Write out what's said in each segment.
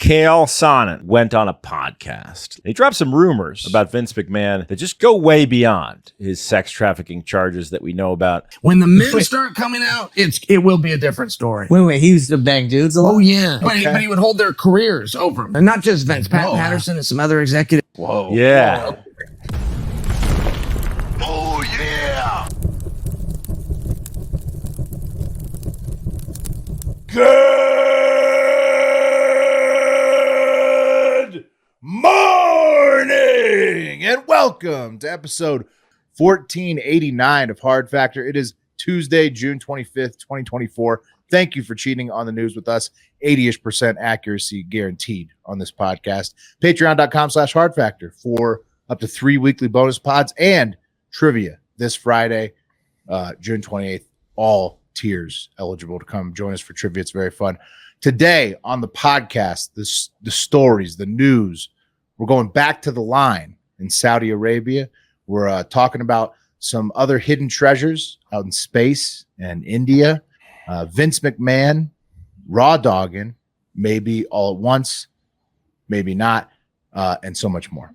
Chael Sonnen went on a podcast. He dropped some rumors about Vince McMahon that just go way beyond his sex trafficking charges that we know about. When the men start coming out, it will be a different story. Wait, he used to bang dudes a lot? Oh, yeah. But he would hold their careers over him. And not just Vince, Pat Patterson and some other executives. Whoa. Yeah. Whoa. Oh, yeah. Good morning and welcome to episode 1489 of Hard Factor. It is Tuesday, June 25th, 2024. Thank you for cheating on the news with us. 80-ish% accuracy guaranteed on this podcast. Patreon.com/Hard Factor for up to 3 weekly bonus pods and trivia this Friday, June 28th. All tiers eligible to come join us for trivia. It's very fun. Today on the podcast, the stories, the news, we're going back to the line in Saudi Arabia. We're talking about some other hidden treasures out in space and India. Vince McMahon, raw dogging, maybe all at once, maybe not, and so much more.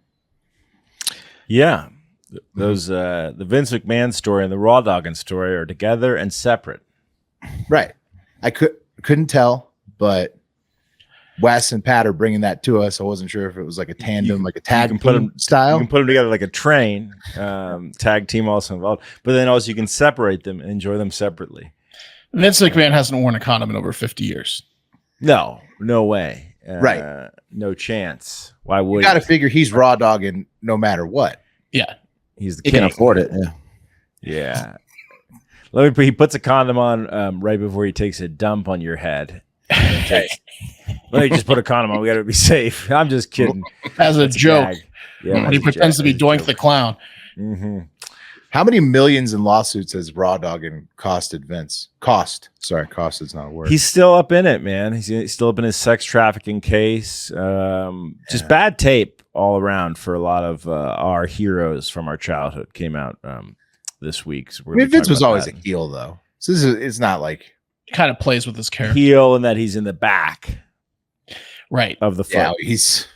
Yeah. Those the Vince McMahon story and the raw dogging story are together and separate. Right. I couldn't tell, but Wes and Pat are bringing that to us. I wasn't sure if it was like a tandem, like a tag team style. You can put them together like a train. Tag team also involved, but then also you can separate them and enjoy them separately. Vince McMahon hasn't worn a condom in over 50 years. No way. Right. No chance. Why would you got to figure he's raw dogging no matter what. Yeah. He's the He king. can afford it. Yeah. He puts a condom on right before he takes a dump on your head. Let me just put a condom on. We got to be safe. I'm just kidding. As a joke. Yeah, he pretends to be Doink the Clown. Mm-hmm. How many millions in lawsuits has raw dogging costed Vince? Cost is not a word. He's still up in it, man. He's still up in his sex trafficking case. Just bad tape all around for a lot of our heroes from our childhood came out this week. So Vince was always a heel, though. So it's not like he kind of plays with his character. Heel in that he's in the back, right, of the fight. Yeah, he's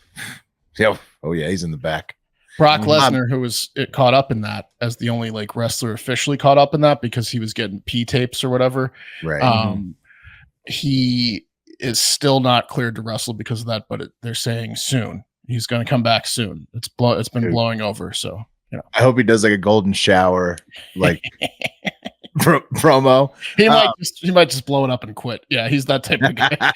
in the back. Brock Lesnar, who was caught up in that as the only like wrestler officially caught up in that because he was getting P tapes or whatever. Right. He is still not cleared to wrestle because of that, but they're saying soon he's going to come back soon. It's been blowing over. So, you know, I hope he does like a golden shower, like promo. He might just blow it up and quit. Yeah. He's that type of guy.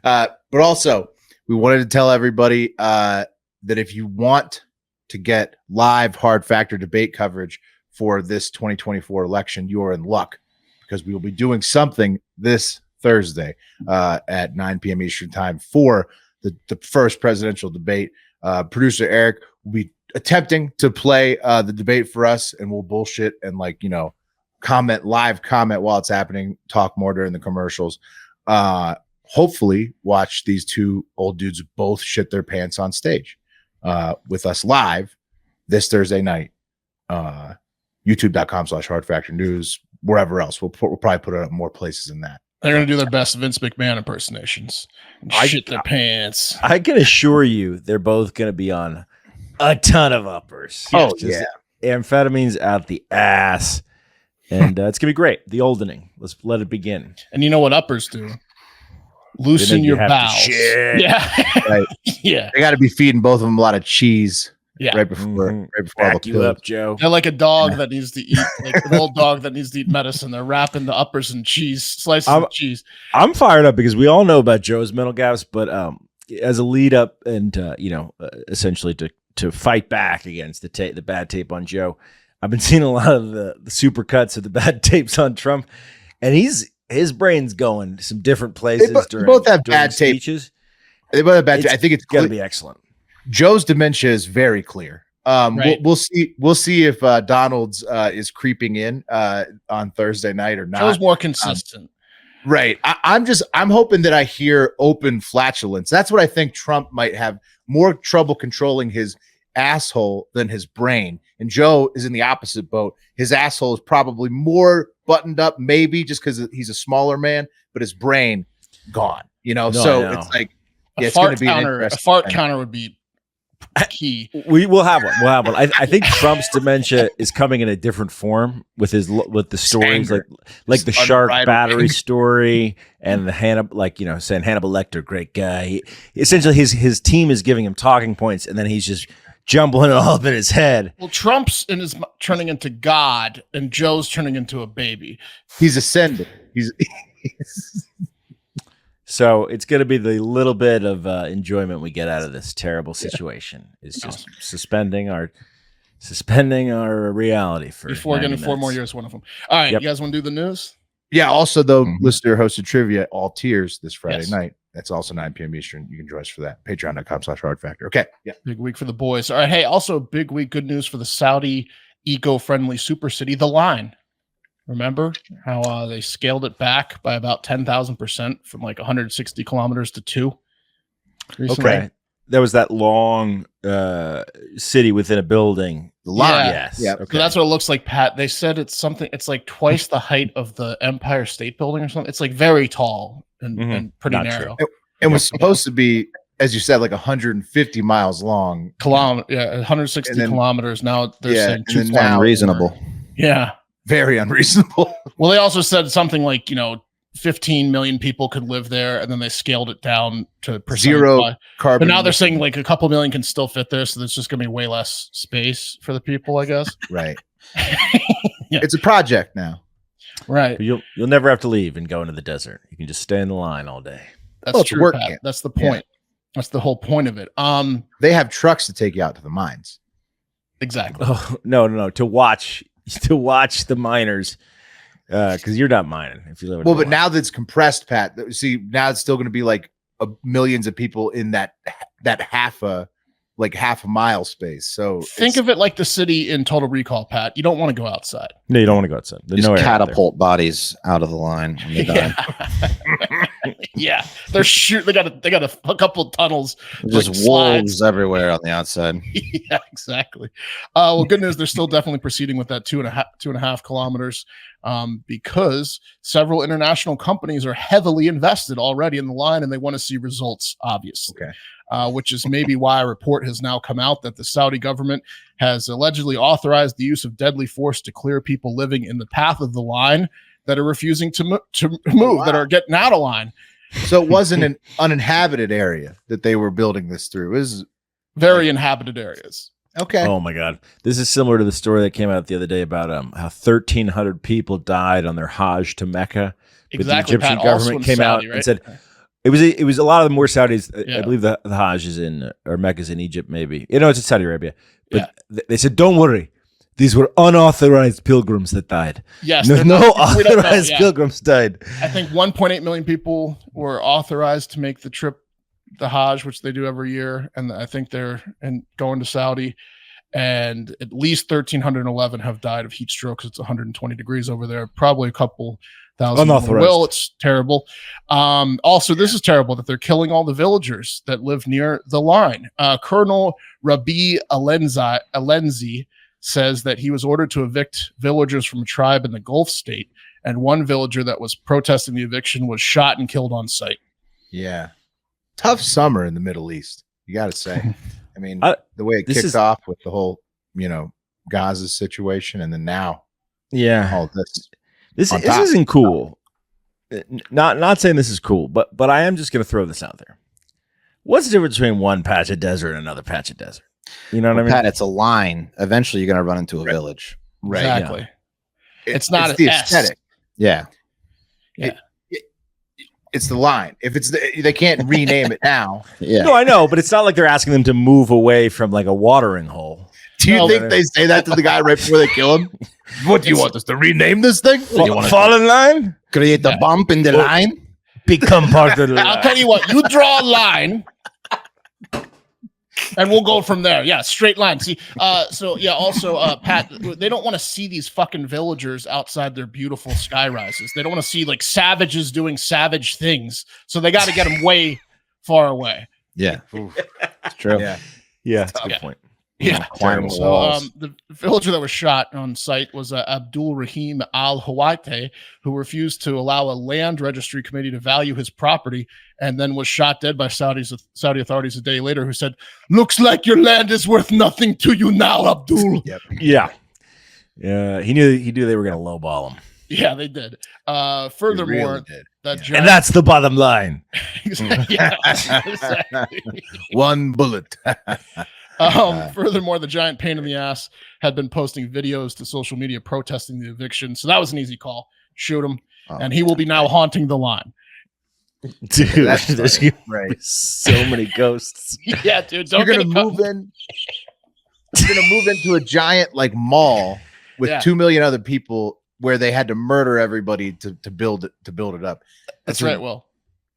But also, we wanted to tell everybody that if you want to get live Hard Factor debate coverage for this 2024 election, you are in luck because we will be doing something this Thursday at 9 p.m. Eastern time for the first presidential debate. Producer Eric will be attempting to play the debate for us, and we'll bullshit and live comment while it's happening, talk more during the commercials. Hopefully watch these two old dudes both shit their pants on stage with us live this Thursday night. YouTube.com/Hard Factor News, wherever else. We'll probably put it up more places than that. They're going to do their best Vince McMahon impersonations and shit their pants. I can assure you they're both going to be on a ton of uppers. Oh, yeah. Amphetamines out the ass. And it's going to be great. The oldening. Let's let it begin. And you know what uppers do? Loosen your bowels. Yeah. Right. Yeah. They got to be feeding both of them a lot of cheese. Yeah. Right before Back you up, Joe. They're like a dog that needs to eat, like an old dog that needs to eat medicine. They're wrapping the uppers in cheese, slices of cheese. I'm fired up because we all know about Joe's mental gaps, but as a lead up and essentially to fight back against the bad tape on Joe, I've been seeing a lot of the super cuts of the bad tapes on Trump, and his brain's going some different places. They both have bad speeches. They both have bad tape. I think it's going to be excellent. Joe's dementia is very clear. Right. We'll see if Donald's is creeping in on Thursday night or not. Joe's more consistent. Right. I'm hoping that I hear open flatulence. That's what I think Trump might have more trouble controlling his asshole than his brain. And Joe is in the opposite boat. His asshole is probably more buttoned up, maybe just because he's a smaller man, but his brain gone. You know, No, so I know. it's like A it's going fart to be an counter. A interesting fart thing. counter would be key. We will have one. We'll have one. I think Trump's dementia is coming in a different form with the stories anger. like It's the shark unbridled battery anger. story and the Hannibal, saying Hannibal Lecter, great guy. Essentially, his team is giving him talking points, and then he's just jumbling it all up in his head. Well, Trump's turning into God, and Joe's turning into a baby. He's ascending. He's So it's going to be the little bit of enjoyment we get out of this terrible situation. Is just suspending our reality for Before 90 getting 4 more minutes. years, one of them. All right, Yep. you guys want to do the news? Yeah. Also, though, listener hosted trivia all tiers this Friday Yes. night. That's also 9 p.m. Eastern. You can join us for that. Patreon.com/hardfactor. Okay. Yeah. Big week for the boys. All right, hey, also big week. Good news for the Saudi eco-friendly super city, The Line. Remember how they scaled it back by about 10,000% from like 160 kilometers to 2? recently? Okay. There was that long city within a building. The line. Yeah. Yes. Yeah. Okay. So that's what it looks like, Pat. They said it's like twice the height of the Empire State Building or something. It's like very tall and pretty Not narrow. It was supposed to be, as you said, like 150 miles long. 160 And then- kilometers. Now they're saying and 2 then now- Unreasonable. Yeah. Very unreasonable. Well, they also said something like, 15 million people could live there, and then they scaled it down to Zero percentage. carbon. But now they're saying like a couple million can still fit there, so there's just gonna be way less space for the people, I guess. Right. Yeah. It's a project now. Right. But you'll never have to leave and go into the desert. You can just stay in the line all day. That's Well, it's a true, work Pat. camp. That's the point. That's the whole point of it. They have trucks to take you out to the mines. Exactly. Oh no! To watch the miners, because you're not mining if you live. in Well, a but line. now that's compressed, Pat. See, now it's still going to be like millions of people in that half a mile space. So Think of it like the city in Total Recall, Pat. You don't want to go outside. no, you don't want to go outside. There's Just no air out there. catapult bodies out of the line when they die. Yeah, they're they got a couple tunnels. Just like wolves slides. everywhere on the outside. Yeah, exactly. Well, good news. They're still definitely proceeding with that 2.5 kilometers, because several international companies are heavily invested already in the line, and they want to see results. Obviously, which is maybe why a report has now come out that the Saudi government has allegedly authorized the use of deadly force to clear people living in the path of the line that are refusing to move, that are getting out of line. So it wasn't an uninhabited area that they were building this through. It was Very inhabited areas. okay. Oh my God, this is similar to the story that came out the other day about how 1,300 people died on their Hajj to Mecca. But Exactly. the Egyptian Pat, also government in came out Saudi, and right? said it was a lot of them were Saudis. Yeah. I believe the Hajj is in or Mecca's in Egypt, maybe. It's in Saudi Arabia. But they said, don't worry. These were unauthorized pilgrims that died. Yes, No we don't know, authorized yeah. pilgrims died. I think 1.8 million people were authorized to make the trip, the Hajj, which they do every year, and I think they're going to Saudi. And at least 1,311 have died of heat stroke because it's 120 degrees over there. Probably a couple thousand more Unauthorized. will. It's terrible. Also, this is terrible that they're killing all the villagers that live near the line. Colonel Rabi Alenzi says that he was ordered to evict villagers from a tribe in the Gulf state, and one villager that was protesting the eviction was shot and killed on site. Yeah. Tough summer in the Middle East. You got to say. I mean, the way it this kicked is- off with the whole, Gaza situation, and then now Yeah. all this. This on top. isn't cool. Not saying this is cool, but I am just going to throw this out there. What's the difference between one patch of desert and another patch of desert? You know what I mean? Pat, it's a line. Eventually, you're going to run into a village. Right. Exactly. It's not the an S. aesthetic. Yeah. It's the line. If they can't rename it now. Yeah. No, I know, but it's not like they're asking them to move away from like a watering hole. Do you No, think they say that to the guy right before they kill him? What do you want us to rename this thing? Fall in line, Create a bump in the line. become part of the I'll tell you what, you draw a line and we'll go from there. Yeah, straight line. See, also, Pat, they don't want to see these fucking villagers outside their beautiful sky rises. They don't want to see like savages doing savage things. So they got to get them way far away. Yeah. It's true. Yeah. Yeah, that's a good Yeah. point. Yeah. Climbing So walls. the villager that was shot on site was Abdul Rahim Al Hawaite, who refused to allow a land registry committee to value his property, and then was shot dead by Saudi authorities a day later, who said, "Looks like your land is worth nothing to you now, Abdul." Yep. Yeah. Yeah. He knew they were going to lowball him. Yeah, they did. Furthermore, really did. that Yeah. giant, And that's the bottom line. yeah, exactly. One bullet. Furthermore, the giant pain in the ass had been posting videos to social media protesting the eviction. So that was an easy call. Shoot him. Oh, And he will be now haunting the line. Dude, That's there's funny. gonna Right. be so many ghosts. Yeah, dude. You're Don't gonna move in. You're gonna move into a giant like mall with Yeah. 2 million other people where they had to murder everybody to build it up. That's a- right, Will.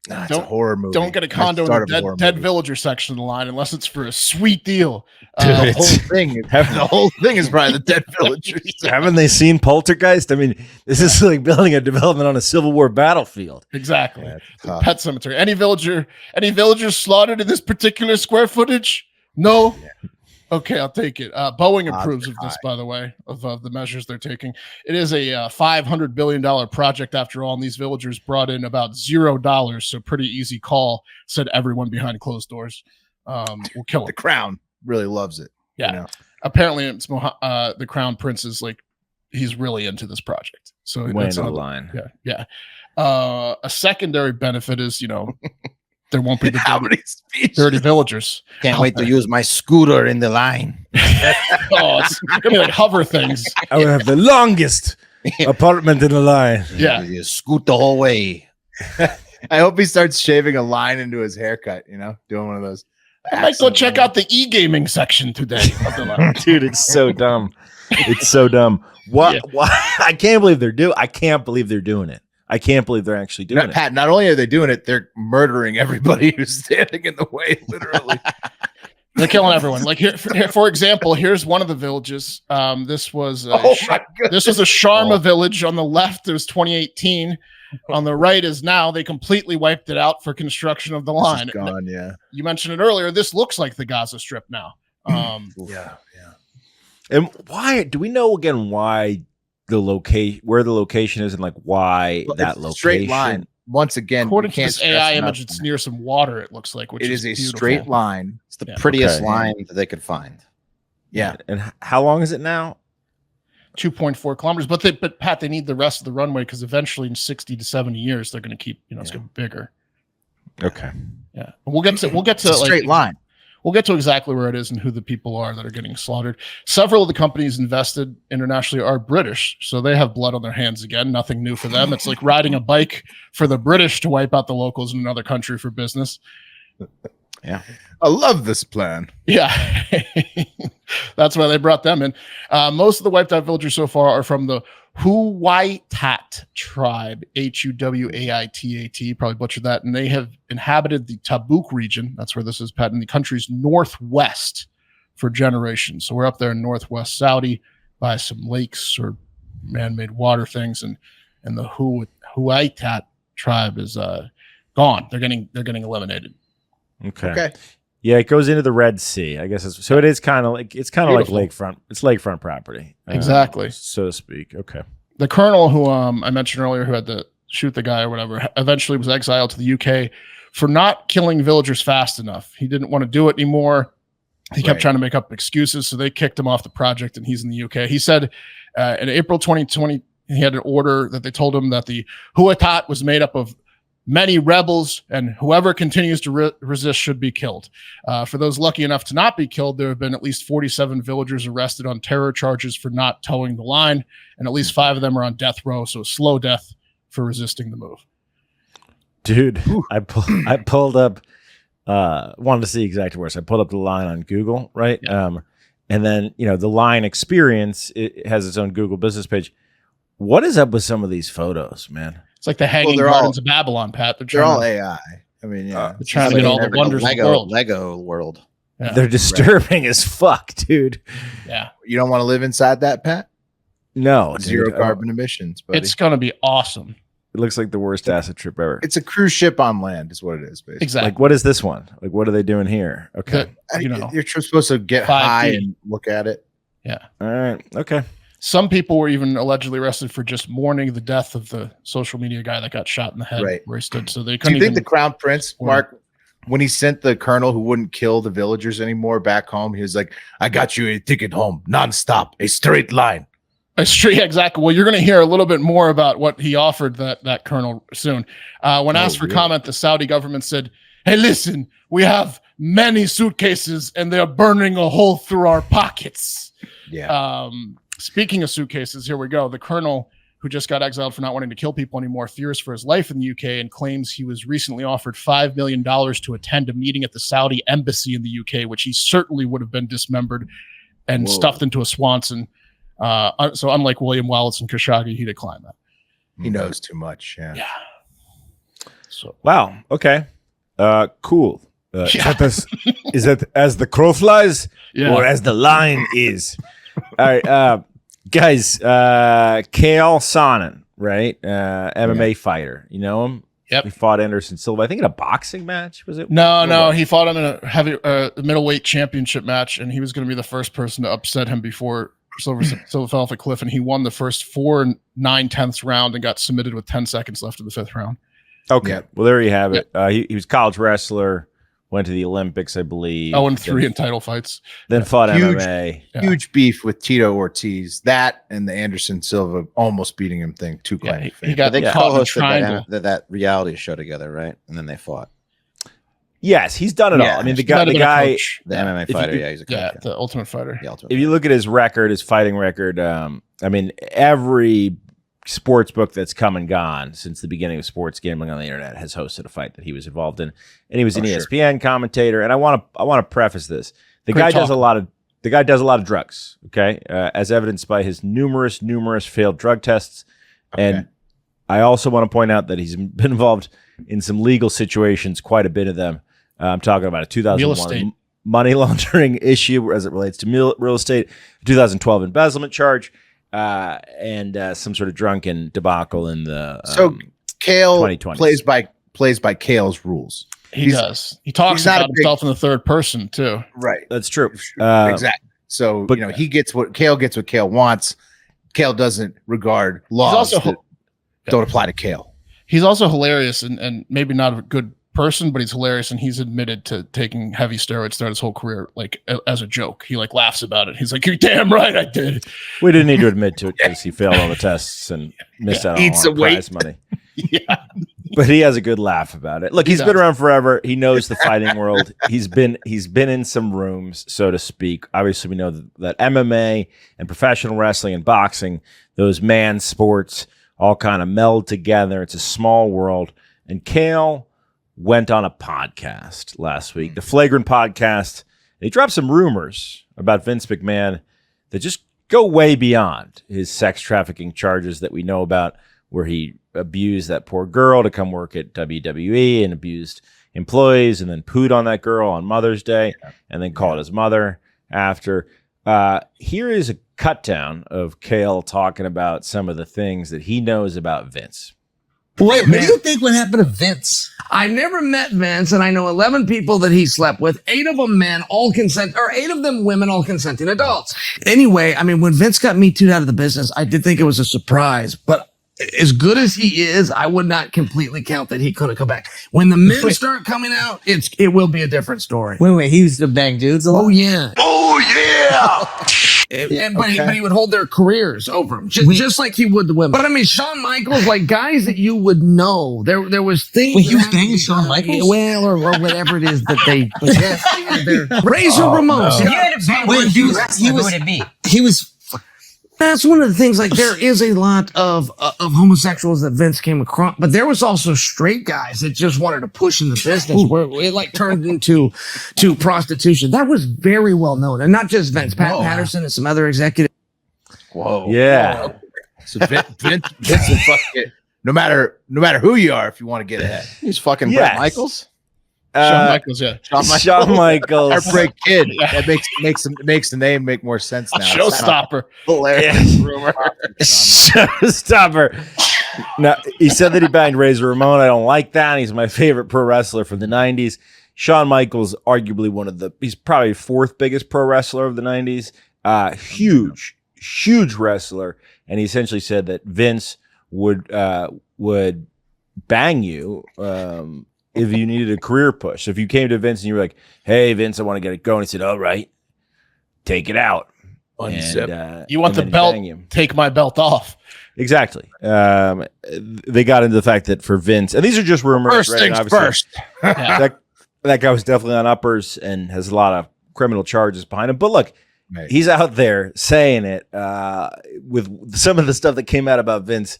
It's a horror movie. Don't get a condo in Start the of a horror dead movie. villager section of the line unless it's for a sweet deal. Dude, The it's- whole thing. The whole thing is probably the dead villagers. Haven't they seen Poltergeist? I mean, this is like building a development on a Civil War battlefield. Exactly. Yeah, it's tough. Pet cemetery. Any villagers slaughtered in this particular square footage? No. Okay, I'll take it. Boeing Odds approves are of this, high. by the way, of the measures they're taking. It is a $500 billion project after all, and these villagers brought in about $0, so pretty easy call, said everyone behind closed doors. We'll kill The it. Crown really loves it. Yeah. You know? Apparently, it's the Crown Prince is like, he's really into this project. So Way that's in the another- line. Yeah. A secondary benefit is, there won't be the How many speeches? dirty villagers. Can't wait to use my scooter in the line. Oh, it's gonna be like hover things. I would have the longest apartment in the line. Yeah. You scoot the whole way. I hope he starts shaving a line into his haircut, doing one of those. I might go check out the e-gaming section today. of the line. Dude, it's so dumb. It's so dumb. Why? Yeah. Why? I can't believe they're doing it. I can't believe they're actually doing it. Pat, not only are they doing it, they're murdering everybody who's standing in the way, literally. They're killing everyone. Like here, for example, here's one of the villages. This was Oh my goodness. this was a Sharma village on the left. It was 2018. On the right is now. They completely wiped it out for construction of the This line. is gone, yeah. You mentioned it earlier. This looks like the Gaza Strip now. Yeah. And why do we know again why where the location is and like why Well, that it's a location? straight line. Once again, According you to can't this AI stress image, enough. it's near some water. It looks like, which It is a beautiful. straight line. It's the Yeah. prettiest Okay. line that they could find. Yeah. And how long is it now? 2.4 kilometers. But Pat, they need the rest of the runway because eventually in 60 to 70 years they're going to keep, it's going to be bigger. Okay. Yeah, we'll get to It's a straight line. We'll get to exactly where it is and who the people are that are getting slaughtered. Several of the companies invested internationally are British, so they have blood on their hands again. Nothing new for them. It's like riding a bike for the British to wipe out the locals in another country for business. I love this plan. Yeah, that's why they brought them in. Most of the wiped out villagers so far are from the Huwaitat tribe, Huwaitat, probably butchered that. And they have inhabited the Tabuk region. That's where this is, Pat, in the country's northwest for generations. So we're up there in northwest Saudi by some lakes or man-made water things. And the Huwaitat tribe is gone. They're getting eliminated. Okay. Yeah, it goes into the Red Sea. I guess it is kind of like Beautiful. lakefront. It's lakefront property, Exactly. so to speak. Okay. The colonel who I mentioned earlier, who had to shoot the guy or whatever, eventually was exiled to the UK for not killing villagers fast enough. He didn't want to do it anymore. He kept Right. trying to make up excuses, so they kicked him off the project, and he's in the UK. He said in April 2020, he had an order that they told him that the Huatat was made up of many rebels, and whoever continues to resist should be killed. For those lucky enough to not be killed, there have been at least 47 villagers arrested on terror charges for not towing the line, and at least 5 of them are on death row, so slow death for resisting the move. Dude, I pulled up, wanted to see exactly where. So I pulled up the line on Google, right? Yeah. And then, the line experience, it has its own Google business page. What is up with some of these photos, man? It's like the Hanging they're Gardens of Babylon, Pat. They're all AI. I mean, yeah. They're trying to get all the wonders of the world. Lego world. Yeah. They're disturbing as fuck, dude. Yeah. You don't want to live inside that, Pat? No, Zero dude. carbon emissions, buddy. It's going to be awesome. It looks like the worst acid trip ever. It's a cruise ship on land, is what it is, basically. Exactly. Like, what is this one? Like, what are they doing here? Okay. You're supposed to get 5D. high and look at it. Yeah. All right. Okay. Some people were even allegedly arrested for just mourning the death of the social media guy that got shot in the head where he stood. So they Do couldn't you think even. the Crown Prince, Mark, when he sent the colonel who wouldn't kill the villagers anymore back home, he was like, I got you a ticket home, nonstop, a straight line. Exactly. Well, you're going to hear a little bit more about what he offered that colonel soon. When asked for comment, the Saudi government said, hey, listen, we have many suitcases and they're burning a hole through our pockets. Yeah. Speaking of suitcases, here we go. The colonel who just got exiled for not wanting to kill people anymore fears for his life in the UK and claims he was recently offered $5 million to attend a meeting at the Saudi embassy in the UK, which he certainly would have been dismembered and stuffed into a Swanson. So unlike William Wallace and Khashoggi, he declined that. He knows too much. Yeah. So wow. Okay. Cool. Is that as the crow flies or as the line is? All right, guys. Chael Sonnen, right? MMA fighter. You know him? Yep. He fought Anderson Silva. I think in a boxing match. Was it? No. He fought him in a heavy middleweight championship match, and he was going to be the first person to upset him before Silva fell off a cliff, and he won the first 4 9/10 round and got submitted with 10 seconds left in the 5th round. Okay. Yep. Well, there you have it. He was a college wrestler. Went to the Olympics, I believe. 0-3 in title fights. Then fought Huge- MMA. Huge beef with Tito Ortiz. That and the Anderson Silva almost beating him thing. Too Yeah, claim. he got They caught in a co-hosted triangle. that reality show together, right? And then they fought. Yes, he's done it all. I mean, the guy. Coach. The MMA If you fighter, could- he's a coach. Yeah, the Ultimate Fighter. The Ultimate If you look at his record, his fighting record, I mean, every sports book that's come and gone since the beginning of sports gambling on the internet has hosted a fight that he was involved in, and he was an ESPN commentator. And I want to preface this: the guy does a lot of drugs. Okay, as evidenced by his numerous failed drug tests, and I also want to point out that he's been involved in some legal situations, quite a bit of them. I'm talking about a 2001 money laundering issue as it relates to real estate, 2012 embezzlement charge. And some sort of drunken debacle in the Chael 2020s. plays by Chael's rules. He does. He talks about himself in the third person too. Right. That's true. Exactly. So he gets what Chael wants. Chael doesn't regard laws that don't apply to Chael. He's also hilarious and maybe not a good person, but he's hilarious, and he's admitted to taking heavy steroids throughout his whole career, like as a joke. He like laughs about it. He's like, "You're damn right, I did." We didn't need to admit to it because he failed all the tests and missed out on all prize money. But he has a good laugh about it. Look, he's been around forever. He knows the fighting world. He's been in some rooms, so to speak. Obviously, we know that MMA and professional wrestling and boxing, those man sports, all kind of meld together. It's a small world, and Chael went on a podcast last week, the Flagrant podcast. And he dropped some rumors about Vince McMahon that just go way beyond his sex trafficking charges that we know about, where he abused that poor girl to come work at WWE and abused employees and then pooed on that girl on Mother's Day and then called his mother after. Here is a cut down of Chael talking about some of the things that he knows about Vince. Wait, what do you think would happen to Vince? I never met Vince, and I know 11 people that he slept with, 8 of them men, all consent, or 8 of them women, all consenting adults. Anyway, I mean, when Vince got Me Too'd out of the business, I did think it was a surprise, but as good as he is, I would not completely count that he could have come back. When the men start coming out, it will be a different story. Wait, he used to bang dudes a lot? Oh, yeah. Oh yeah. But he would hold their careers over him, just like he would the women. But I mean, Shawn Michaels, like guys that you would know, there was things. Wait, he was banging Shawn Michaels? Well, or whatever it is that they possess. Razor Ramon. If you had to bang one who would it be? He was. That's one of the things. Like there is a lot of homosexuals that Vince came across, but there was also straight guys that just wanted to push in the business where it like turned into prostitution. That was very well known, and not just Vince, Pat Patterson and some other executives. Whoa. Yeah. So Vince will fuck it. No matter who you are, if you want to get ahead. He's fucking Yes. Brett Michaels. Shawn Michaels, yeah. Shawn Michaels. Heartbreak Kid. That makes the name make more sense now. Showstopper. Hilarious rumor. Showstopper. Now, he said that he banged Razor Ramon. I don't like that. He's my favorite pro wrestler from the 90s. Shawn Michaels, arguably he's probably fourth biggest pro wrestler of the 90s. Huge wrestler. And he essentially said that Vince would bang you if you needed a career push. So if you came to Vince and you were like, hey, Vince, I want to get it going. He said, all right, take it out. You want the belt? Take my belt off. Exactly. They got into the fact that for Vince, and these are just rumors. First right? things first. That guy was definitely on uppers and has a lot of criminal charges behind him. But look, he's out there saying it with some of the stuff that came out about Vince.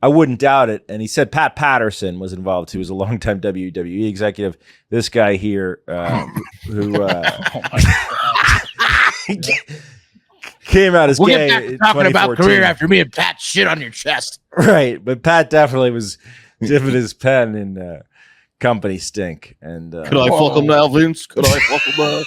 I wouldn't doubt it. And he said Pat Patterson was involved, who was a longtime WWE executive. This guy here, who came out as gay. Get back to talking about career after me and Pat shit on your chest. Right. But Pat definitely was dipping his pen in company stink. And could I fuck him now, Vince? Could I fuck him now?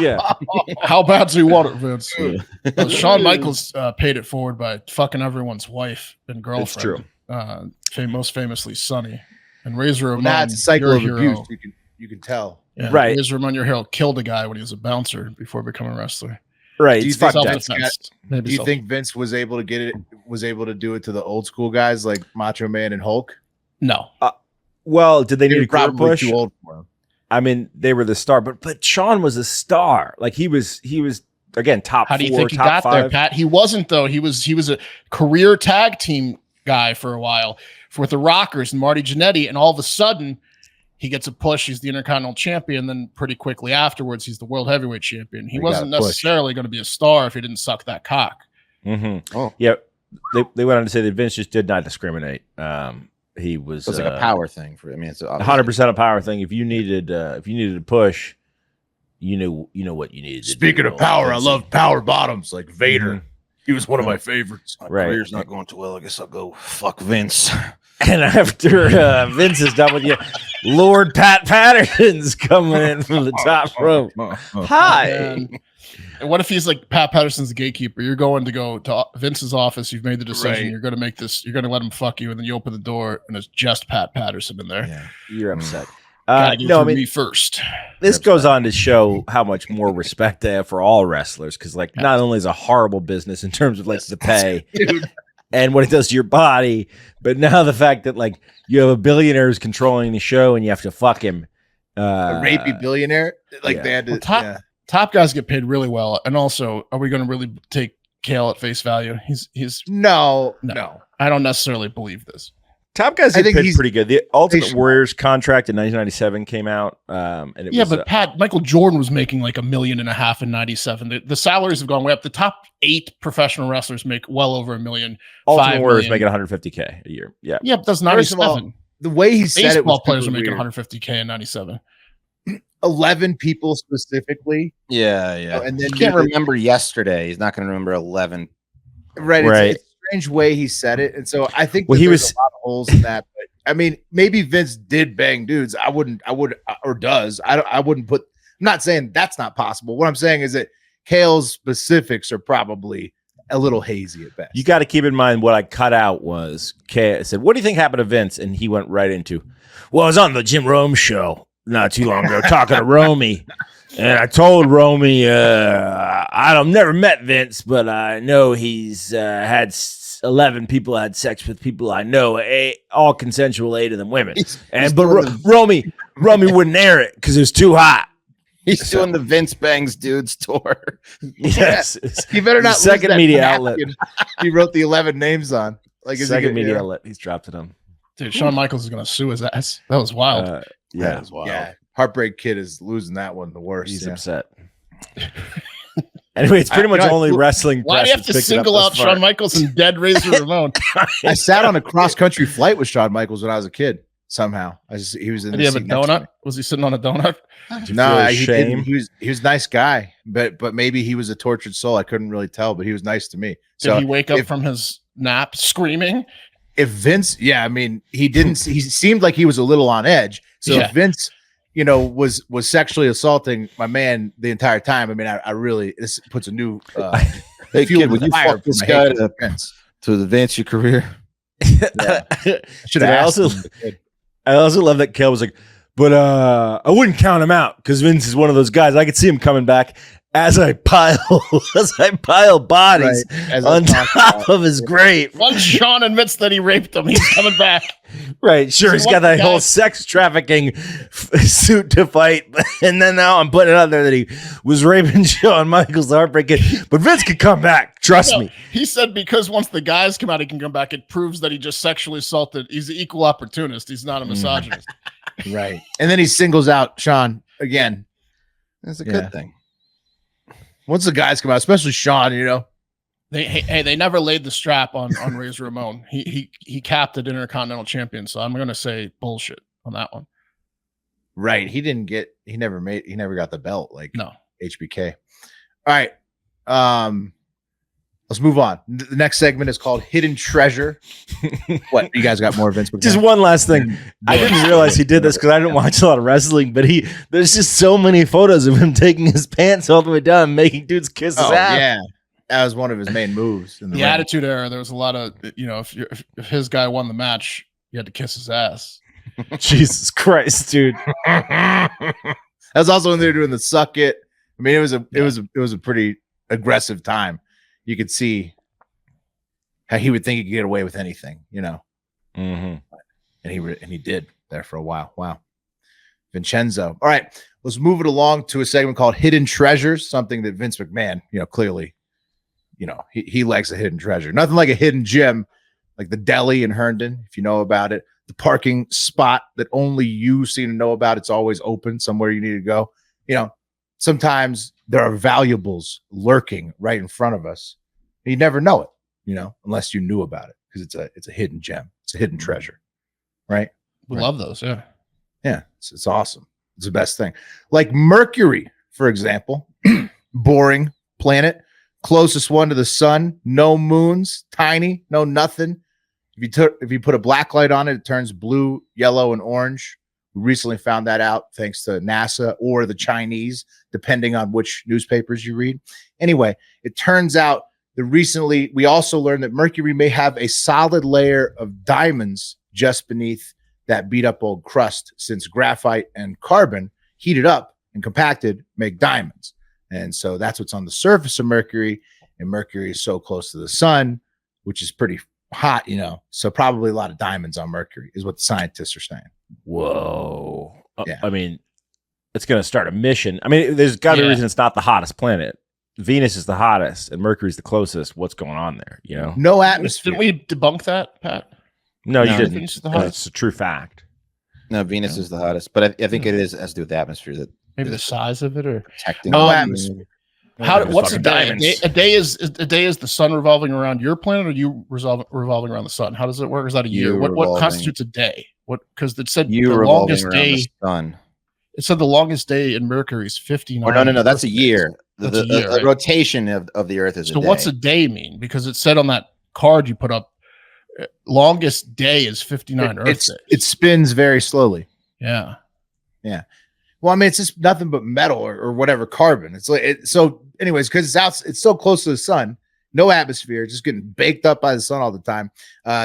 Yeah. How bad do you want it, Vince? Shawn Michaels paid it forward by fucking everyone's wife and girlfriend. It's true. Most famously Sonny. And Razor Ramon, That's a cycle of your abuse. hero. You can tell. Yeah, right. Razor Ramon, your hero, killed a guy when he was a bouncer before becoming a wrestler. Right. Do you It's think fucked up. Self-defense. Do you think Vince was able to get it? Was able to do it to the old school guys like Macho Man and Hulk? No. Well, did they need a career probably push? too old for him. I mean, they were the star, but Shawn was a star. Like he was again top. How do you 4, think he top got 5. there, Pat? He wasn't though. He was a career tag team guy for a while with the Rockers and Marty Jannetty, and all of a sudden he gets a push. He's the Intercontinental Champion. Then pretty quickly afterwards, he's the World Heavyweight Champion. He wasn't necessarily going to be a star if he didn't suck that cock. Mm-hmm. Oh. Yeah, they went on to say that Vince just did not discriminate. He was It's like a power thing for. I mean, it's 100% a power thing. If you needed a push, you know what you needed. Speaking of power, I love power bottoms like Vader. He was one of my favorites. My Right. career's not going too well. I guess I'll go fuck Vince. And after Vince is done with you, Lord Pat Patterson's coming in from the top rope. Hi. And what if he's like Pat Patterson's the gatekeeper? You're going to go to Vince's office. You've made the decision. Right. You're going to make this. You're going to let him fuck you, and then you open the door, and it's just Pat Patterson in there. Yeah. You're upset. Gotta go No, I through mean, me first. this goes on to show how much more respect they have for all wrestlers, because like not only is it a horrible business in terms of like the pay and what it does to your body, but now the fact that like you have a billionaire who's controlling the show and you have to fuck him. A rapey billionaire. Like they had to. Well, top guys get paid really well, and also, are we going to really take Chael at face value? He's No. I don't necessarily believe this. Top guys I get think paid he's pretty good. The Ultimate patient. Warriors contract in 1997 came out, and it was But Pat, Michael Jordan was making like $1.5 million in 97. The salaries have gone way up. The top 8 professional wrestlers make well over $1 million. Ultimate 5 Warriors million. making 150K a year. Yeah, Yeah, but that's First of all, 97. the way he said it was Baseball players are super making weird. 150K in 97. 11 people specifically. Yeah. And then You can't remember yesterday. He's not going to remember 11. Right. Right. It's a strange way he said it. And so I think Well, that he there's was- a lot of holes in that. But I mean, maybe Vince did bang dudes. I would, or does. I wouldn't put, I'm not saying that's not possible. What I'm saying is that Chael's specifics are probably a little hazy at best. you got to keep in mind what I cut out was Kay. I said, "What do you think happened to Vince?" And he went right into, "Well, I was on the Jim Rome show not too long ago talking to Romy, and I told Romy, I've never met Vince, but I know he's had 11 people had sex with people I know, all consensual, 8 of them women. Romy wouldn't air it because it was too hot." He's doing the Vince Bangs Dudes tour. Yes, He better not lose second that media napkin outlet. He wrote the 11 names on. Like is he Second gonna- media yeah. outlet. He's dropped it on. Dude, Shawn Michaels is going to sue his ass. That was wild. Yeah, That is wild. Yeah, Heartbreak Kid is losing that one the worst. he's yeah. upset. Anyway, it's pretty much only wrestling. Why do you have to single out Shawn Michaels and dead Razor Ramon? I sat on a cross country flight with Shawn Michaels when I was a kid. Somehow, he was in. Did the he have a seat next to donut? me. Was he sitting on a donut? No, he shame. didn't. He was a nice guy, but maybe he was a tortured soul. I couldn't really tell, but he was nice to me. Did So he wake up if- from his nap screaming? if Vince, yeah, I mean, he didn't. He seemed like he was a little on edge. So Yeah. if Vince, was sexually assaulting my man the entire time, I mean, I really this puts a new Hey, fuel kid, to would the you fire fuck for this my guy hate for to Vince. advance your career? Should I have also love that Chael was like, but I wouldn't count him out because Vince is one of those guys. I could see him coming back as I pile bodies on top of his grave. Once Shawn admits that he raped him, he's coming back. Right, sure. He's got that whole sex trafficking suit to fight, and then now I'm putting it out there that he was raping Shawn Michaels, heartbreaking. But Vince could come back. Trust me. He said because once the guys come out, he can come back. It proves that he just sexually assaulted. He's an equal opportunist. He's not a misogynist. Right, and then he singles out Shawn again. That's a good thing. Once the guys come out, especially Shawn, they never laid the strap on Razor Ramon. He capped at Intercontinental Champion, so I'm gonna say bullshit on that one. Right. He never got the belt like HBK. All right. Let's move on. The next segment is called Hidden Treasure. What? You guys got more Vince McMahon? Just one last thing. I didn't realize he did this because I didn't watch a lot of wrestling, but there's just so many photos of him taking his pants all the way down, making dudes kiss his ass. Yeah. That was one of his main moves. In the ring. Attitude Era, there was a lot of, if his guy won the match, you had to kiss his ass. Jesus Christ, dude. That was also when they were doing the suck it. I mean, it was a pretty aggressive time. You could see how he would think he could get away with anything, and he did there for a while. Wow. Vincenzo. All right, let's move it along to a segment called Hidden Treasures, something that Vince McMahon, clearly, he likes a hidden treasure. Nothing like a hidden gem, like the deli in Herndon, if you know about it, the parking spot that only you seem to know about. It's always open somewhere you need to go. Sometimes there are valuables lurking right in front of us. You never know it, unless you knew about it, because it's a hidden gem. It's a hidden treasure, right? We love those, yeah. Yeah, it's awesome. It's the best thing. Like Mercury, for example, boring planet, closest one to the sun, no moons, tiny, no nothing. If you put a black light on it, it turns blue, yellow, and orange. We recently found that out thanks to NASA or the Chinese, depending on which newspapers you read. Anyway, it turns out that recently we also learned that Mercury may have a solid layer of diamonds just beneath that beat up old crust, since graphite and carbon heated up and compacted make diamonds. And so that's what's on the surface of Mercury. And Mercury is so close to the sun, which is pretty hot, so probably a lot of diamonds on Mercury is what the scientists are saying. Whoa. Yeah. I mean, it's going to start a mission. I mean, there's got to be a reason it's not the hottest planet. Venus is the hottest and Mercury's the closest. What's going on there? No atmosphere. Didn't we debunk that, Pat? No, you didn't. Venus is the hottest. It's a true fact. No, Venus is the hottest, but I think it has to do with the atmosphere. That Maybe the size of it, or protecting no the atmosphere. What's a day? diamonds. A day is the sun revolving around your planet, or you revolving around the sun? How does it work? Is that a year? What constitutes a day? Because it said you the revolving longest around day. the sun. It said the longest day in Mercury is 59. Or no, that's a year. That's a year, the right? rotation of the Earth is So a day. what's a day mean? Because it said on that card you put up, longest day is 59 Earth days. It spins very slowly. Yeah. Well, I mean, it's just nothing but metal or whatever, carbon. It's like so. Anyways, because it's so close to the sun, no atmosphere, just getting baked up by the sun all the time.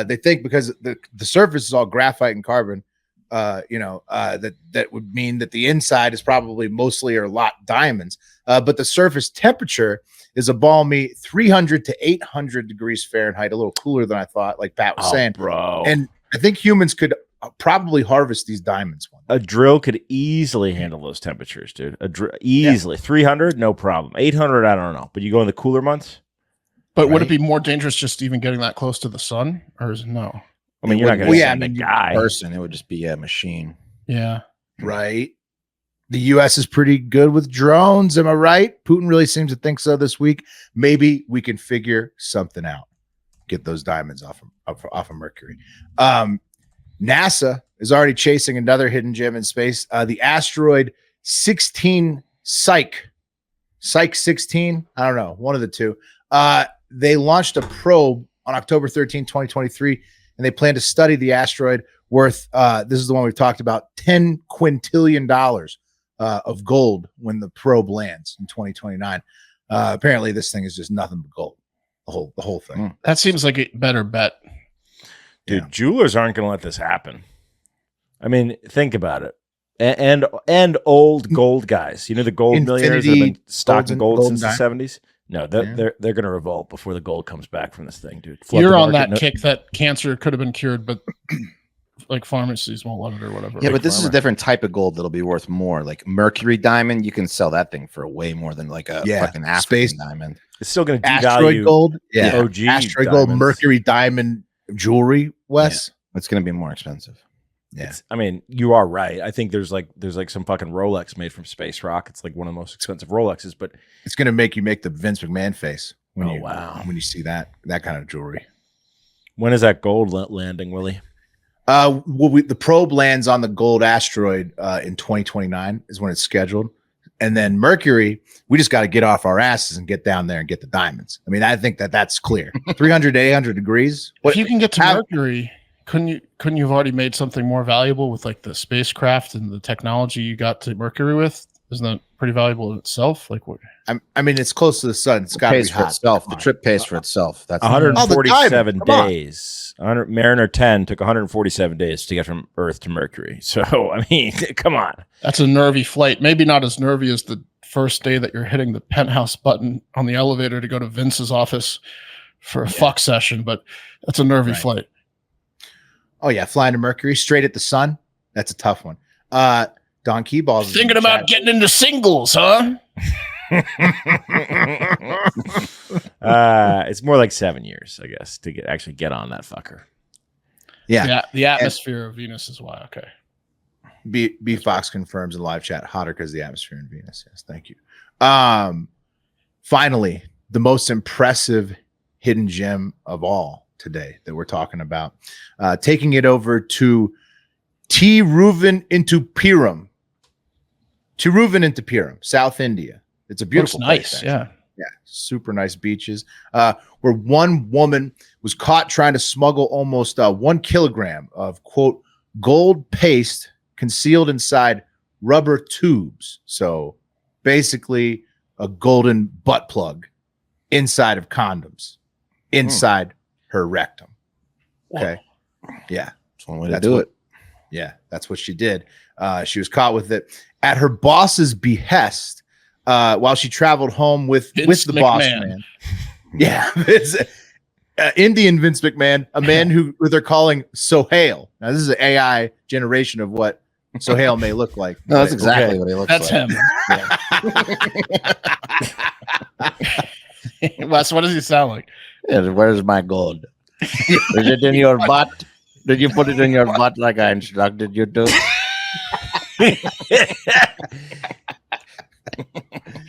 They think because the surface is all graphite and carbon, that would mean that the inside is probably mostly or a lot diamonds. But the surface temperature is a balmy 300 to 800 degrees Fahrenheit, a little cooler than I thought, like Pat was saying, bro. And I think humans could probably harvest these diamonds one day. A drill could easily handle those temperatures, dude. Easily. 300, no problem. 800, I don't know. But you go in the cooler months? But would it be more dangerous just even getting that close to the sun? Or is it no? I mean, you're not going to send a guy. Person, it would just be a machine. Yeah. Right. The U.S. is pretty good with drones. Am I right? Putin really seems to think so this week. Maybe we can figure something out. Get those diamonds off of Mercury. NASA is already chasing another hidden gem in space. The asteroid 16 Psyche 16. I don't know. One of the two. They launched a probe on October 13, 2023, and they plan to study the asteroid worth, this is the one we've talked about, $10 quintillion of gold when the probe lands in 2029. Apparently, this thing is just nothing but gold. The whole thing. That seems like a better bet. Dude, jewelers aren't going to let this happen. I mean, think about it. And old gold guys. You know the gold millionaires that have been stocking gold since the 70s? No, they're going to revolt before the gold comes back from this thing, dude. You're on that kick that cancer could have been cured, but like pharmacies won't let it or whatever. Yeah, but this is a different type of gold that'll be worth more. Like Mercury diamond, you can sell that thing for way more than like a fucking African diamond. It's still going to devalue asteroid gold. Yeah, OG asteroid gold, Mercury diamond jewelry. Wes, it's going to be more expensive. Yeah, I mean, you are right. I think there's like some fucking Rolex made from space rock. It's like one of the most expensive Rolexes, but it's going to make you make the Vince McMahon face when wow, when you see that kind of jewelry. When is that gold landing, Willie? The probe lands on the gold asteroid in 2029 is when it's scheduled, and then Mercury, we just got to get off our asses and get down there and get the diamonds. I mean, I think that's clear. 300 to 800 degrees. If you can get to Mercury. Couldn't you have already made something more valuable with like the spacecraft and the technology you got to Mercury with? Isn't that pretty valuable in itself? Like what? I mean, it's close to the sun. It's got to be for itself. The trip pays for itself. That's 147 days. Mariner 10 took 147 days to get from Earth to Mercury. So I mean, come on. That's a nervy flight. Maybe not as nervy as the first day that you're hitting the penthouse button on the elevator to go to Vince's office for a fuck session, but that's a nervy flight. Oh yeah, flying to Mercury straight at the sun. That's a tough one. Don Keyballs thinking about getting into singles, huh? It's more like 7 years, I guess, to actually get on that fucker. Yeah, the atmosphere of Venus is why. Okay. B Fox confirms in live chat hotter because the atmosphere in Venus. Yes, thank you. Finally, the most impressive hidden gem of all today that we're talking about, taking it over to Tiruvananthapuram, South India. It's a beautiful place. Nice. Yeah, super nice beaches, where one woman was caught trying to smuggle almost 1 kilogram of quote gold paste concealed inside rubber tubes. So basically a golden butt plug inside of condoms inside her rectum. Okay. Yeah. That's one way to do it. Yeah. That's what she did. She was caught with it at her boss's behest while she traveled home with the McMahon. Boss man. Yeah. Indian Vince McMahon, a man who they're calling Sohail. Now, this is an AI generation of what Sohail may look like. No, that's exactly what he looks like. That's him. Wes, what does he sound like? Yeah, where's my gold? Is it in your butt? Did you put it in your butt like I instructed you to?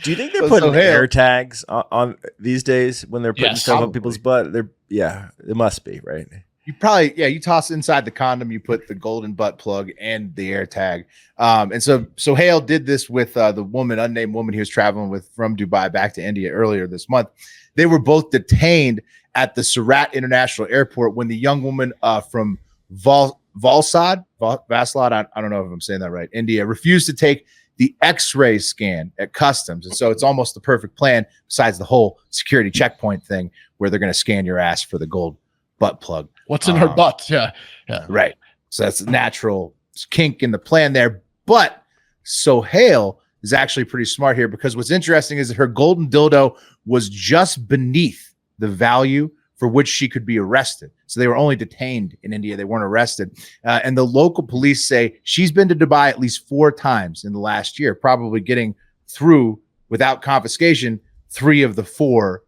Do you think they're putting air tags on these days when they're putting stuff on people's butt? It must be, right? You probably, you toss inside the condom, you put the golden butt plug and the air tag. And so Hale did this with the unnamed woman he was traveling with from Dubai back to India earlier this month. They were both detained at the Surat International Airport when the young woman from Valsad, I don't know if I'm saying that right, India, refused to take the X-ray scan at customs. And so it's almost the perfect plan besides the whole security checkpoint thing where they're going to scan your ass for the gold butt plug. What's in her butt? Yeah. Right. So that's a natural kink in the plan there. But Sohail is actually pretty smart here because what's interesting is that her golden dildo was just beneath the value for which she could be arrested. So they were only detained in India. They weren't arrested. And the local police say she's been to Dubai at least 4 times in the last year, probably getting through without confiscation 3 of the 4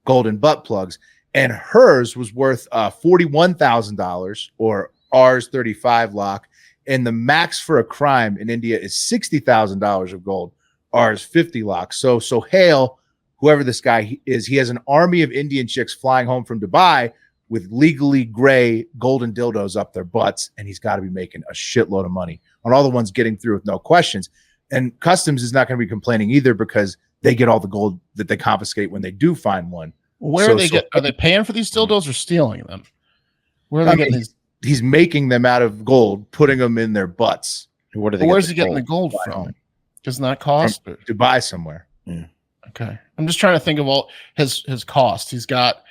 golden butt plugs. And hers was worth $41,000 or Rs 35 lock. And the max for a crime in India is $60,000 of gold, Rs 50 lock. So Hale, whoever this guy is, he has an army of Indian chicks flying home from Dubai with legally gray golden dildos up their butts. And he's got to be making a shitload of money on all the ones getting through with no questions. And customs is not going to be complaining either because they get all the gold that they confiscate when they do find one. Where are they paying for these dildos or stealing them? Where are they getting these? He's making them out of gold, putting them in their butts. Where's he getting the gold from? Doesn't that cost? Dubai somewhere. Yeah. Okay. I'm just trying to think of all his cost. He's got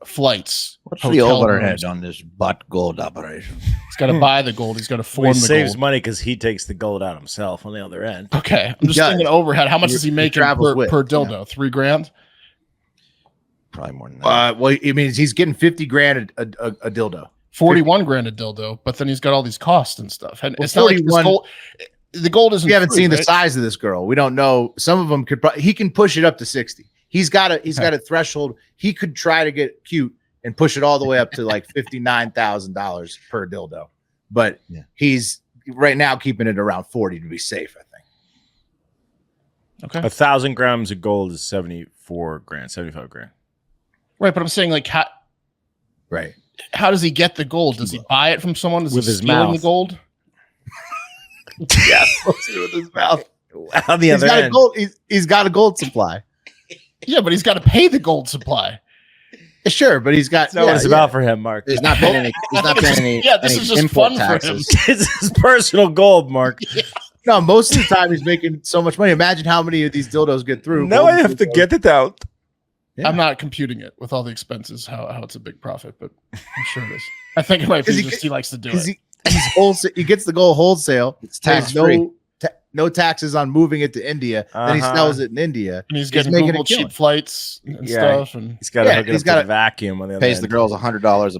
flights. What's the hotel overhead rooms. on this butt gold operation? He's got to buy the gold. He's got to form Well, the he saves gold. money because he takes the gold out himself on the other end. Okay, I'm just does. thinking overhead. How much He- is he he making travels per, with, per dildo? $3,000. Probably more than that. Well, it means he's getting 50 grand a dildo. 41 grand a dildo, but then he's got all these costs and stuff. And Well, it's not like this 41 gold, the gold isn't. We haven't free, seen the right? size of this girl. We don't know. Some of them could. He can push it up to 60. He's got a threshold. He could try to get cute and push it all the way up to like $59,000 per dildo. But he's right now keeping it around 40 to be safe, I think. Okay. 1,000 grams of gold is 74 grand, 75 grand. Right, but I'm saying like Right. how does he get the gold? Does he buy it from someone? Is With he his stealing mouth. the gold? Yeah, with his mouth. On the He's other got a end, gold. He's got a gold supply. Yeah, but he's got to pay the gold supply. Sure, but he's got. that's not what it's about for him, Mark. He's not paying any. He's not paying any. Yeah, this any is just import fun for him. taxes. It's his personal gold, Mark. No, most of the time he's making so much money. Imagine how many of these dildos get through. Now I have to get it out. Yeah. I'm not computing it with all the expenses, how it's a big profit, but I'm sure it is. I think it might be 'Cause just he likes to do because it. he's wholesale. He gets the gold wholesale. It's There's tax free. no taxes on moving it to India. Then he Uh-huh. sells it in India. And he's getting making a Google killing. cheap flights and Yeah. stuff. And He's got to Yeah, hook it he's up got with a vacuum on the other Pays end. the girls $100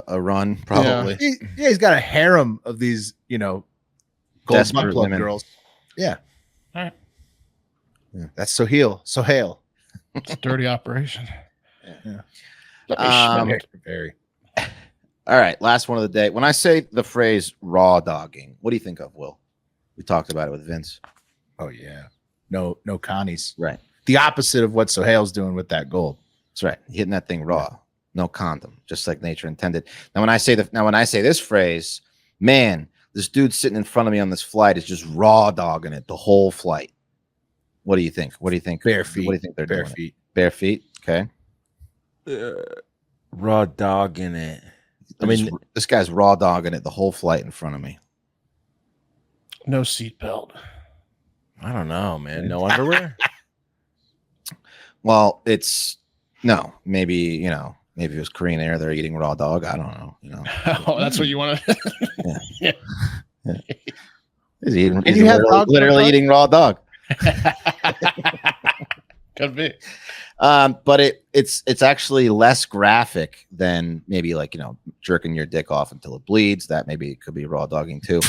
a run, probably. He's got a harem of these, gold Desperate butt plug women. girls. Yeah. All right. Yeah. That's so hail. It's a dirty operation. Yeah. Let me schmend it. Very. All right, last one of the day. When I say the phrase raw dogging, what do you think of, Will? We talked about it with Vince. Oh yeah. No Connies. Right. The opposite of what Sohail's doing with that gold. That's right. Hitting that thing raw. No condom, just like nature intended. Now, when I say this phrase, man, this dude sitting in front of me on this flight is just raw dogging it the whole flight. What do you think? What do you think? Bare feet. What do you think they're Bare doing? feet. Bare feet. Okay. Raw dog in it. I mean, this guy's raw dogging it the whole flight in front of me. No seatbelt. I don't know, man. No underwear? Well, it's no, maybe maybe it was Korean Air. They're eating raw dog. I don't know. Oh, that's what you want to. He's eating. And He's you have literally dog? eating raw dog. Could be. But it's actually less graphic than maybe jerking your dick off until it bleeds. That maybe could be raw dogging too.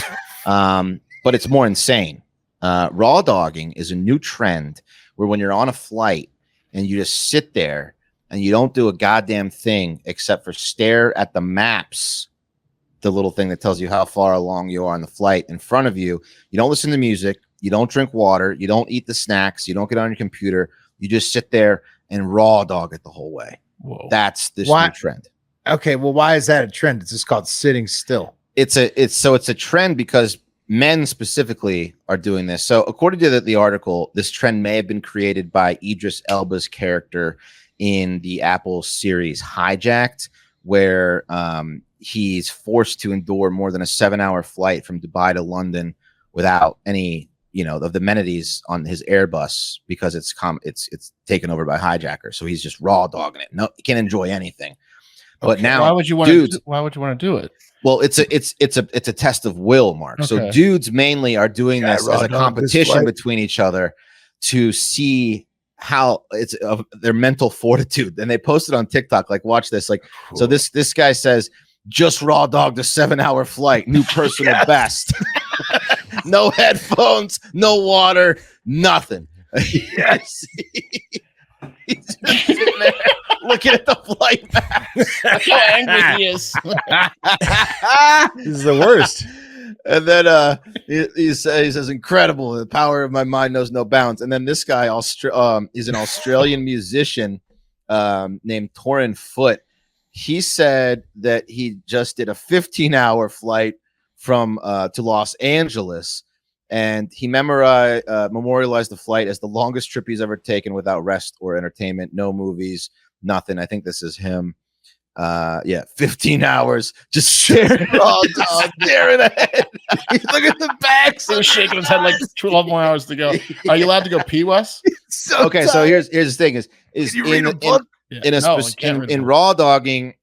But it's more insane. Raw dogging is a new trend where when you're on a flight and you just sit there and you don't do a goddamn thing except for stare at the maps, the little thing that tells you how far along you are on the flight in front of you. You don't listen to music. You don't drink water. You don't eat the snacks. You don't get on your computer. You just sit there and raw dog it the whole way. Whoa. That's this Why- new trend. Okay, well, why is that a trend? It's just called sitting still. It's a trend because men specifically are doing this. So according to the article, this trend may have been created by Idris Elba's character in the Apple series Hijacked, where he's forced to endure more than a 7-hour flight from Dubai to London without any of the amenities on his Airbus because it's taken over by hijackers. So he's just raw dogging it. No, he can't enjoy anything. But now, why would you want dudes, to? Why would you want to do it? well, it's a test of will, Mark. So Okay. dudes mainly are doing Yeah, this raw as a dog this competition flight. between each other to see how it's their mental fortitude. And they posted on TikTok, like, watch this. Like, so this guy says, just raw dogged a 7-hour flight, new personal best. No headphones, no water, nothing. Yes. He's just sitting there looking at the flight map. Look how angry he is. This is the worst. And then he says, incredible. The power of my mind knows no bounds. And then this guy, is an Australian musician named Torin Foote. He said that he just did a 15-hour flight from to Los Angeles, and he memorialized the flight as the longest trip he's ever taken without rest or entertainment, no movies, nothing. I think this is him. 15 hours just staring staring ahead. Look at the bags. He was shaking his head like 12 more hours to go. Are you allowed to go pee, Wes? So here's the thing is Can you read a book? Yeah. in a No, spec- you can't really in go- raw dogging,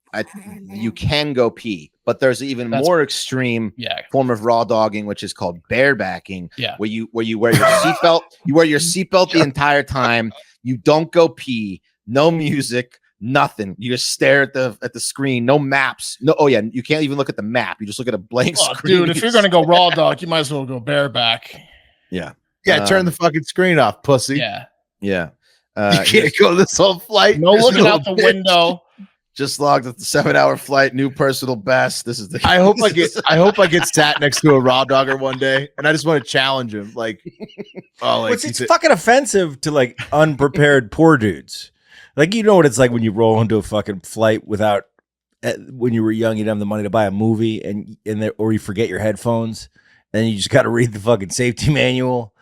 you can go pee, but there's an even more extreme form of raw dogging, which is called barebacking. Yeah. Where you wear your seatbelt, you wear your seatbelt the entire time. You don't go pee, no music, nothing. You just stare at the screen, no maps. No, oh yeah, you can't even look at the map. You just look at a blank screen. Dude, if you're gonna go raw dog, you might as well go bareback. Yeah. Turn the fucking screen off, pussy. Yeah. Yeah. You can't go this whole flight. No looking out the window. Just logged at the 7-hour flight, new personal best. This is the I hope I get sat next to a raw dogger one day, and I just want to challenge him. Like, it's fucking offensive to like unprepared poor dudes. Like, you know what it's like when you roll into a fucking flight without, when you were young, you didn't have the money to buy a movie, or you forget your headphones, and you just got to read the fucking safety manual.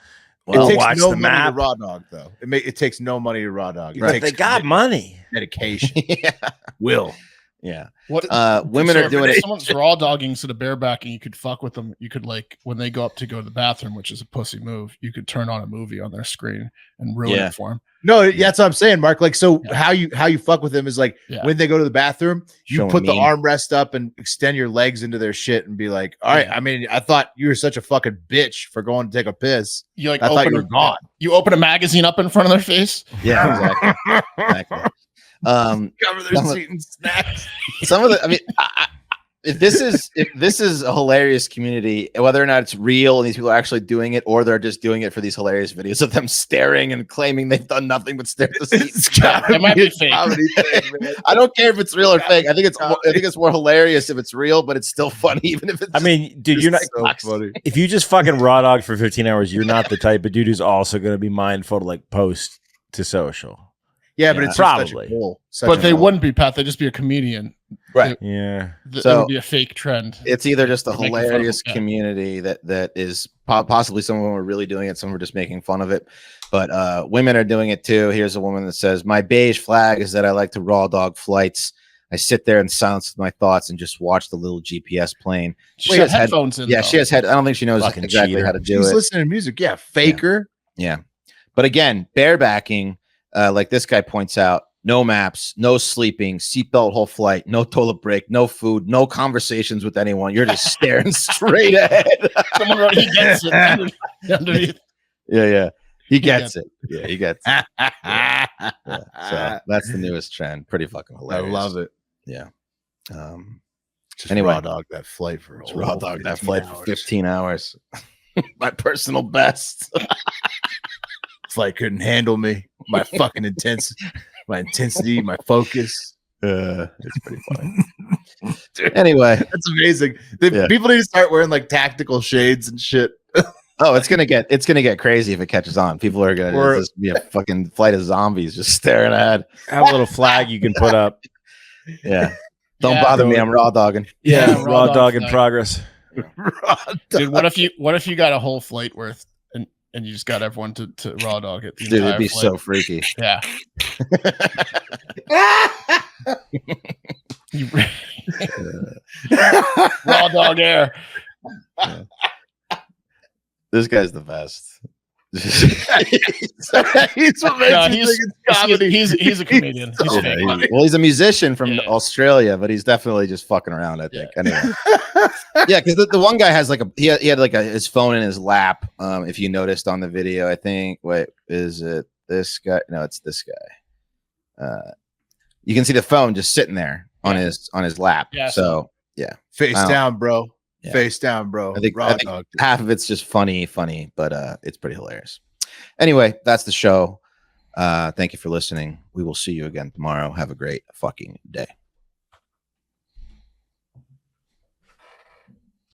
Well, it takes watch no the money map. to raw dog though. It takes no money to raw dog. It But takes they got money. dedication. yeah. Will. Yeah. What women so are doing if it. someone's raw dogging instead of barebacking, you could fuck with them. You could, like, when they go up to go to the bathroom, which is a pussy move, you could turn on a movie on their screen and ruin it for them. No, that's what I'm saying, Mark. Like, so how you fuck with them is like when they go to the bathroom, you Show put the me. armrest up and extend your legs into their shit and be like, all right, I mean, I thought you were such a fucking bitch for going to take a piss. You like I thought open you were gone. You open a magazine up in front of their face. Yeah, exactly. Cover their seat and snacks. Some of the, I mean, if this is a hilarious community, whether or not it's real and these people are actually doing it, or they're just doing it for these hilarious videos of them staring and claiming they've done nothing but stare at the seat. It might be fake. I don't care if it's real or fake. I think it's more hilarious if it's real, but it's still funny even if it's. I mean, dude, you're not so funny. If you just fucking raw dog for 15 hours, you're not the type of dude who's also going to be mindful to like post to social. Yeah, but it's probably. But they wouldn't be, Pat. They'd just be a comedian. Right. Yeah. It So- would be a fake trend. It's either just a Making fun of hilarious them, yeah. community that is possibly some of them are really doing it, some are just making fun of it, but women are doing it too. Here's a woman that says, "My beige flag is that I like to raw dog flights. I sit there in silence with my thoughts and just watch the little GPS plane." She has headphones in. Yeah, though. she has head. I don't think she knows Fucking exactly cheater. how to do She's it. listening to music. Yeah, faker. Yeah, but again, barebacking, like this guy points out. No maps, no sleeping, seatbelt whole flight, no toilet break, no food, no conversations with anyone. You're just staring straight ahead. Someone wrote, he gets it underneath. Yeah. He gets it. Yeah, he gets it. Yeah. So that's the newest trend. Pretty fucking I hilarious. love it. Yeah. Just Anyway. raw dog that flight for Just raw dog that flight for hours. 15 hours. My personal best. Flight couldn't handle me. My fucking intensity, my focus. It's pretty funny. Anyway, That's amazing. Yeah. People need to start wearing like tactical shades and shit. oh, it's gonna get crazy if it catches on. People are gonna Or- just be a fucking flight of zombies just staring ahead. Have a little flag you can put up. Yeah. Don't Yeah, bother me. I'm raw dogging. Yeah, raw raw dog dog in flag. progress. Dude, what if you got a whole flight worth and you just got everyone to raw dog it? The Dude, entire it'd be flight? so freaky. Yeah. You- raw dog air. This guy's the best. He's what makes No, you think it's comedy. he's a comedian. He's Yeah, fake. he's a musician from Yeah. Australia, but he's definitely just fucking around, I think. Anyway. Yeah, because the one guy has like he had like his phone in his lap. If you noticed on the video, I think. Wait, is it this guy? No, it's this guy. You can see the phone just sitting there on his lap. Yeah, So yeah, Face I don't- down, bro. Yeah. Face down, bro. I think Raw dog. half of it's just funny, but it's pretty hilarious. Anyway, that's the show. Thank you for listening. We will see you again tomorrow. Have a great fucking day.